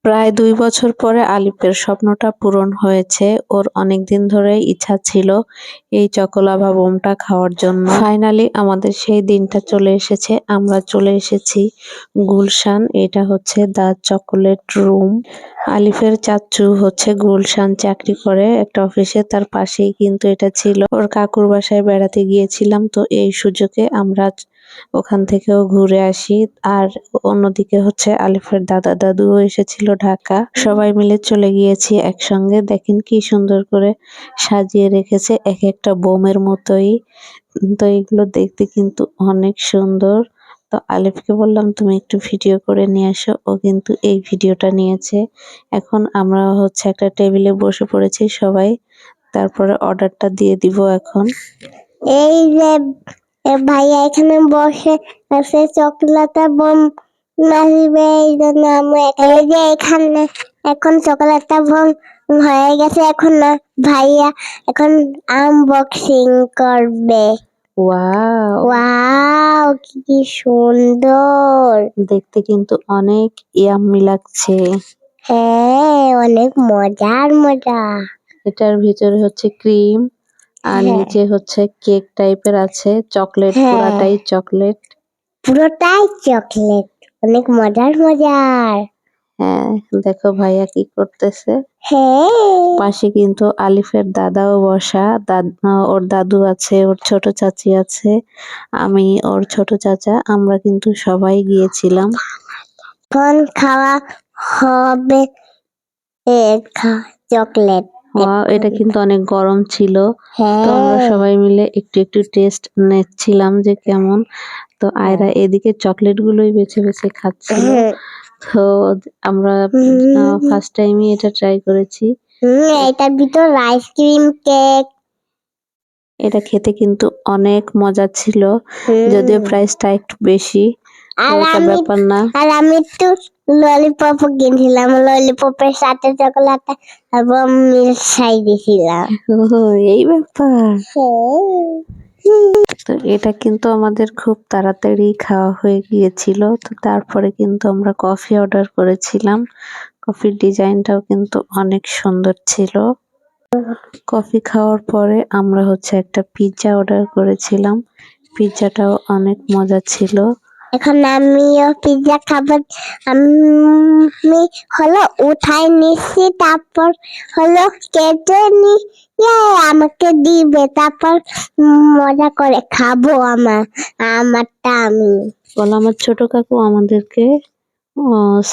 প্রায় ২ বছর পরে আলিফের স্বপ্নটা পূরণ হয়েছে। ওর অনেকদিন ধরেই ইচ্ছা ছিল এই চকোলাভা বোমটা খাওয়ার জন্য। ফাইনালি আমাদের সেই দিনটা চলে এসেছে। আমরা চলে এসেছি গুলশান। এটা হচ্ছে দ্য চকোলেট রুম। আলিফের চাচ্চু হচ্ছে গুলশান চাকরি করে একটা অফিসে, তার পাশেই কিন্তু এটা ছিল। ওর কাকুর বাসায় বেড়াতে গিয়েছিলাম, তো এই সুযোগে আমরা ওখান থেকেও ঘুরে আসি। আর অন্যদিকে হচ্ছে আলিফের দাদা দাদুও এসেছিল ঢাকা। সবাই মিলে চলে গিয়েছি একসঙ্গে। দেখেন কি সুন্দর করে সাজিয়ে রেখেছে, এক একটা বোমের মতোই। তো এগুলো দেখতে কিন্তু অনেক সুন্দর। তো আলিফকে বললাম তুমি একটু ভিডিও করে নিয়ে আসো। ও কিন্তু এই ভিডিওটা নিয়েছে। এখন আমরা হচ্ছে একটা টেবিলে বসে পড়েছি সবাই। তারপরে অর্ডারটা দিয়ে দিব এখন। এই যে ভাইয়া এখানে বসে আছে, চকলেটটা বোম মারবে, এই জন্য আমরা এই যে এখানে এখন চকলেটটা বোম হয়ে গেছে। এখন না ভাইয়া এখন আনবক্সিং করবে। ওয়াও, ওয়াও কি সুন্দর! দেখতে কিন্তু অনেক ইয়াম্মি লাগছে। হ্যাঁ, অনেক মজা। এটার ভিতরে হচ্ছে ক্রিম আর হ্যাঁ। নিচে হচ্ছে কেক টাইপের আছে, চকলেট, হ্যাঁ। পুরাটাই চকলেট। পুরোটাই চকলেট, অনেক মজার। হ্যাঁ, দেখো ভাইয়া কি করতেছে। হ্যাঁ। পাশে কিন্তু আলিফের দাদাও বসা। ওর দাদু আছে, ওর ছোট চাচি আছে, আমি, ওর ছোট চাচা, আমরা কিন্তু সবাই গিয়েছিলাম। এখন খাওয়া হবে চকলেট। ওয়াও, এটা কিন্তু অনেক গরম ছিল। তো আমরা হ্যাঁ। সবাই মিলে একটু একটু টেস্ট নিচ্ছিলাম যে কেমন। তো আয়রা এদিকে চকলেট গুলোই বেছে বেছে খাচ্ছিল। তো আমরা ফার্স্ট টাইমই এটা ট্রাই করেছি। এটার ভিতর আইসক্রিম, কেক। এটা খেতে কিন্তু অনেক মজা ছিল, যদিও প্রাইসটা একটু বেশি। ওটা ব্যাপার না। আর আমি একটু ললিপপ কিনছিলাম, ললিপপের সাথে চকলেটটা এবং মিশাই দিয়েছিলাম। এই ব্যাপার। তো এটা কিন্তু আমাদের খুব তাড়াতাড়ি খাওয়া হয়ে গিয়েছিল। তো তারপরে কিন্তু আমরা কফি অর্ডার করেছিলাম। কফির ডিজাইনটাও কিন্তু অনেক সুন্দর ছিল। কফি খাওয়ার পরে আমরা হচ্ছে একটা পিৎজা অর্ডার করেছিলাম। পিৎজাটাও অনেক মজা ছিল। এখন আমিও পিৎজা খাবো। আমি হলো উঠাই নিচ্ছি, তারপর হলো কেটে নিয়ে আমাকে দিবে, তারপর মজা করে খাবো। আমারটা আমি বলো, আমার ছোট কাকু আমাদেরকে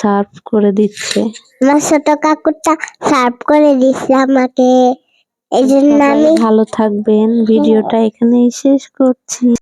সার্ভ করে দিচ্ছে। আমার ছোট কাকুটা সার্ভ করে দিচ্ছে আমাকে, এই জন্য সবাই আমি ভালো থাকবেন। ভিডিওটা এখানেই শেষ করছি।